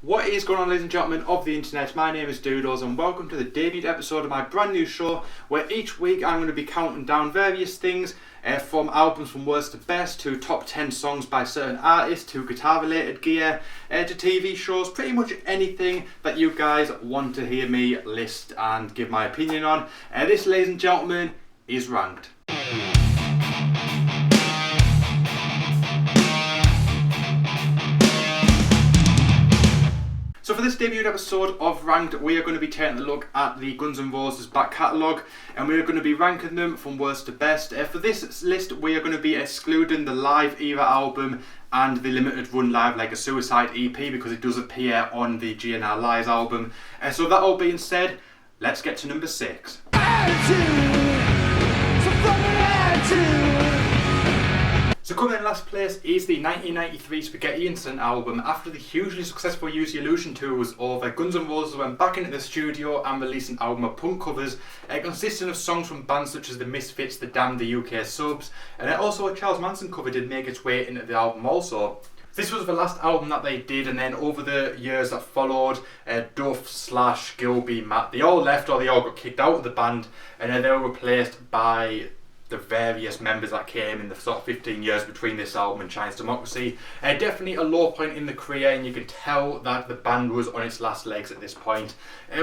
What is going on, ladies and gentlemen of the internet? My name is Doodles and welcome to the debut episode of my brand new show where each week I'm going to be counting down various things from albums from worst to best to top 10 songs by certain artists to guitar related gear to TV shows, pretty much anything that you guys want to hear me list and give my opinion on. This, ladies and gentlemen, is Ranked. So for this debut episode of Ranked, we are going to be taking a look at the Guns N' Roses back catalogue and we are going to be ranking them from worst to best. For this list we are going to be excluding the Live Era album and the limited run Live Like a Suicide EP because it does appear on the GN'R Lies album. So that all being said, let's get to number 6. So coming in last place is the 1993 Spaghetti Incident album. After the hugely successful Use Your Illusion tour was over, Guns N' Roses went back into the studio and released an album of punk covers consisting of songs from bands such as The Misfits, The Damned, The UK Subs, and also a Charles Manson cover did make its way into the album also. This was the last album that they did, and then over the years that followed, Duff / Gilby, Matt, they all left or they all got kicked out of the band, and then they were replaced by the various members that came in the sort of 15 years between this album and Chinese Democracy. Definitely a low point in the career, and you can tell that the band was on its last legs at this point,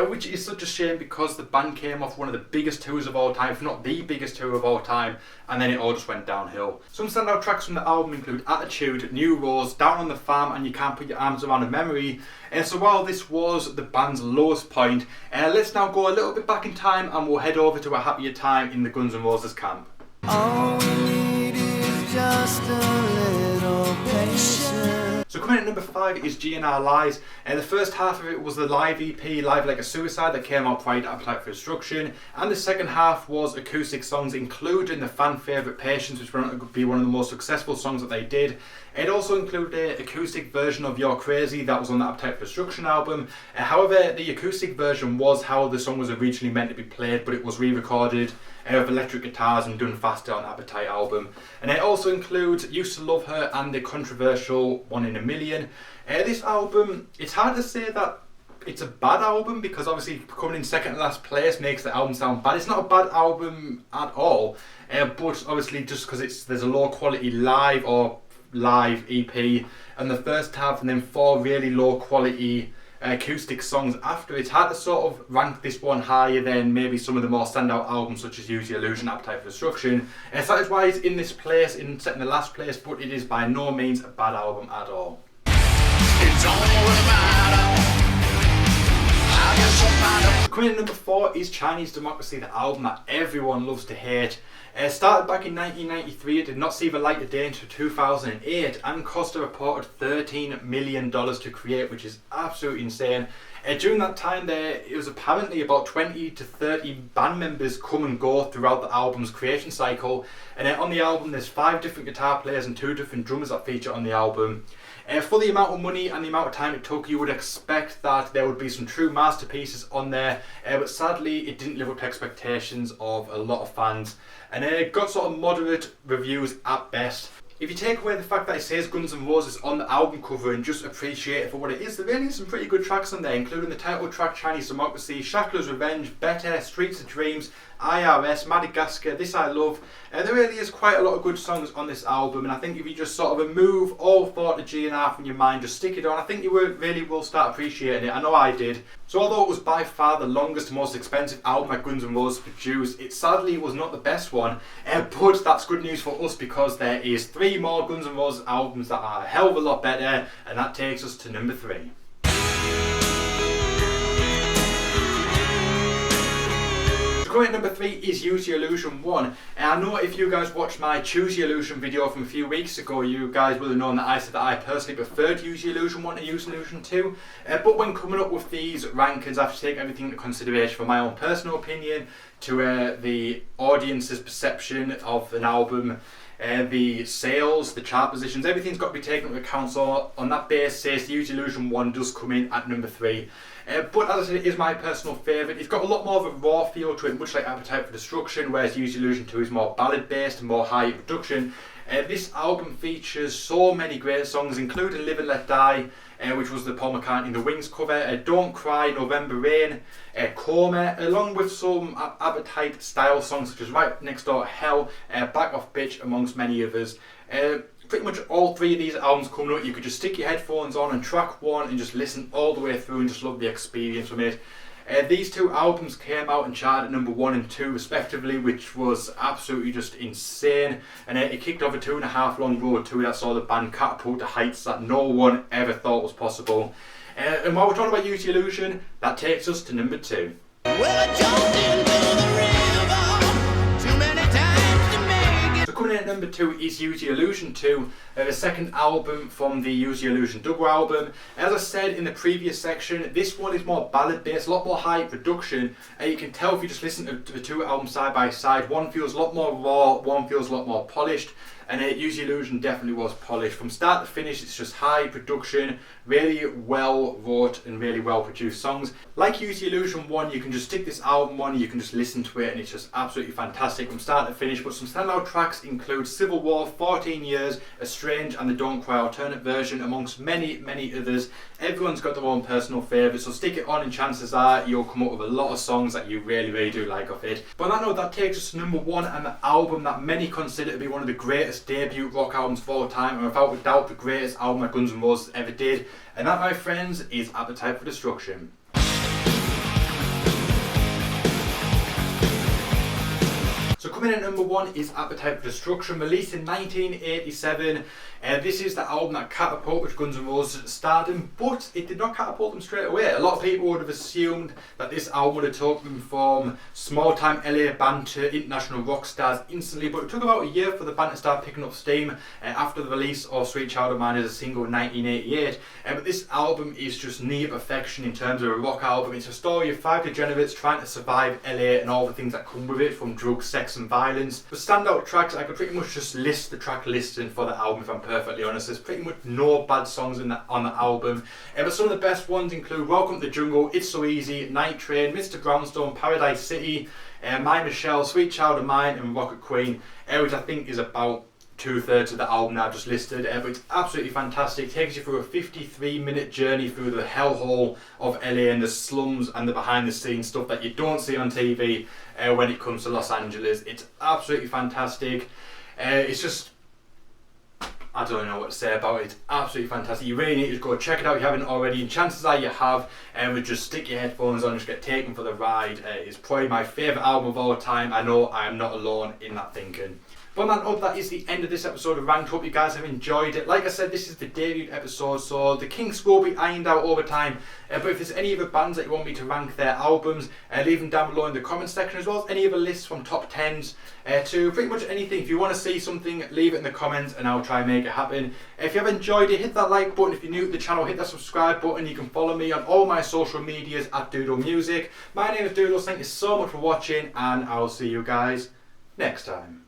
which is such a shame because the band came off one of the biggest tours of all time, if not the biggest tour of all time, and then it all just went downhill. Some standout tracks from the album include Attitude, New Rose, Down on the Farm, and You Can't Put Your Arms Around a Memory. So while this was the band's lowest point, let's now go a little bit back in time and we'll head over to a happier time in the Guns N' Roses camp. All we need is just a little patience. So coming in at number 5 is GN'R Lies. The first half of it was the live EP, Live Like a Suicide, that came out prior to Appetite for Destruction, and the second half was acoustic songs, including the fan favourite Patience, which would be one of the most successful songs that they did. It also included an acoustic version of You're Crazy that was on the Appetite for Destruction album. However, the acoustic version was how the song was originally meant to be played, but it was re-recorded with electric guitars and done faster on Appetite album. And it also includes Used to Love Her and the controversial One in a Million. This album, it's hard to say that it's a bad album because obviously coming in second to last place makes the album sound bad. It's not a bad album at all, but obviously just because there's a low quality live EP and the first half, and then 4 really low quality acoustic songs after. It's hard to sort of rank this one higher than maybe some of the more standout albums such as Use Your Illusion, Appetite for Destruction. So that is why it's in this place, in second to last place, but it is by no means a bad album at all. Coming in number 4 is Chinese Democracy, the album that everyone loves to hate. Started back in 1993, it did not see the light of day until 2008 and cost a reported $13 million to create, which is absolutely insane. During that time it was apparently about 20 to 30 band members come and go throughout the album's creation cycle, and on the album there's 5 different guitar players and 2 different drummers that feature on the album. For the amount of money and the amount of time it took, you would expect that there would be some true masterpieces on there, but sadly it didn't live up to expectations of a lot of fans, and it got sort of moderate reviews at best. If you take away the fact that it says Guns N' Roses on the album cover and just appreciate it for what it is, there really is some pretty good tracks on there, including the title track Chinese Democracy, Shackler's Revenge, Better, Streets of Dreams, IRS, Madagascar, This I Love. There really is quite a lot of good songs on this album, and I think if you just sort of remove all thought of GN'R from your mind, just stick it on, I think you really will start appreciating it. I know I did. So although it was by far the longest, most expensive album that Guns N' Roses produced, it sadly was not the best one, but that's good news for us because there is 3 more Guns N' Roses albums that are a hell of a lot better, and that takes us to number 3. Coming at number 3 is Use Your Illusion 1. And I know if you guys watched my Choose Your Illusion video from a few weeks ago, you guys will have known that I said that I personally preferred Use Your Illusion 1 to Use Your Illusion 2. But when coming up with these rankings, I have to take everything into consideration from my own personal opinion to the audience's perception of an album, the sales, the chart positions, everything's got to be taken into account. So on that basis, Use Your Illusion 1 does come in at number 3. But as I said, it is my personal favourite. It's got a lot more of a raw feel to it, much like Appetite for Destruction, whereas Use Your Illusion 2 is more ballad based and more high production. This album features so many great songs, including Live and Let Die, which was the Paul McCartney The Wings cover, Don't Cry, November Rain, Coma, along with some Appetite style songs such as Right Next Door to Hell, Back Off Bitch, amongst many others. Pretty much all three of these albums coming up, you could just stick your headphones on and track one and just listen all the way through and just love the experience from it. These two albums came out and charted at number 1 and 2 respectively, which was absolutely just insane, and it kicked off a 2.5 long road too that saw the band catapult to heights that no one ever thought was possible. And while we're talking about Use the Illusion, that takes us to number 2. Well, I jumped into the river too many times to make it. So coming in at number 2 is Use the Illusion 2, the second album from the Use the Illusion double album. As I said in the previous section, this one is more ballad based, a lot more high production. You can tell if you just listen to the two albums side by side, one feels a lot more raw, one feels a lot more polished. And Use the Illusion definitely was polished. From start to finish, it's just high production, really well wrote and really well produced songs. Like Use the Illusion 1, you can just stick this album on, you can just listen to it, and it's just absolutely fantastic from start to finish. But some standout tracks include Civil War, 14 Years, Estranged, and the Don't Cry alternate version, amongst many others. Everyone's got their own personal favourites, so stick it on and chances are you'll come up with a lot of songs that you really do like of it. But on that note, that takes us to number 1 and the album that many consider to be one of the greatest debut rock albums of all time, and without a doubt the greatest album that Guns N' Roses ever did, and that, my friends, is Appetite for Destruction. So coming in at number 1 is Appetite for Destruction, released in 1987. This is the album that catapulted Guns N' Roses to stardom, but it did not catapult them straight away. A lot of people would have assumed that this album would have took them from small-time LA band to international rock stars instantly, but it took about a year for the band to start picking up steam after the release of Sweet Child of Mine as a single in 1988. But this album is just near perfection in terms of a rock album. It's a story of 5 degenerates trying to survive LA and all the things that come with it, from drugs, sex and violence. For standout tracks, I could pretty much just list the track listing for the album if I'm perfectly honest. There's pretty much no bad songs on the album, but some of the best ones include Welcome to the Jungle, It's So Easy, Night Train, Mr. Brownstone, Paradise City, My Michelle, Sweet Child of Mine, and Rocket Queen, which I think is about 2/3 of the album that I've just listed. But it's absolutely fantastic. It takes you through a 53-minute journey through the hellhole of LA and the slums and the behind the scenes stuff that you don't see on TV when it comes to Los Angeles. It's absolutely fantastic. It's just, I don't know what to say about it. It's absolutely fantastic. You really need to go check it out if you haven't already, and chances are you have, and just stick your headphones on and just get taken for the ride. It's probably my favourite album of all time. I know I am not alone in that thinking. But on that note, that is the end of this episode of Ranked. Hope you guys have enjoyed it. Like I said, this is the debut episode, so the kinks will be ironed out over time. But if there's any other bands that you want me to rank their albums, leave them down below in the comments section, as well as any other lists from top 10s to pretty much anything. If you want to see something, leave it in the comments and I'll try and make it happen. If you have enjoyed it, hit that like button. If you're new to the channel, hit that subscribe button. You can follow me on all my social medias at Doodle Music. My name is Doodles. Thank you so much for watching, and I'll see you guys next time.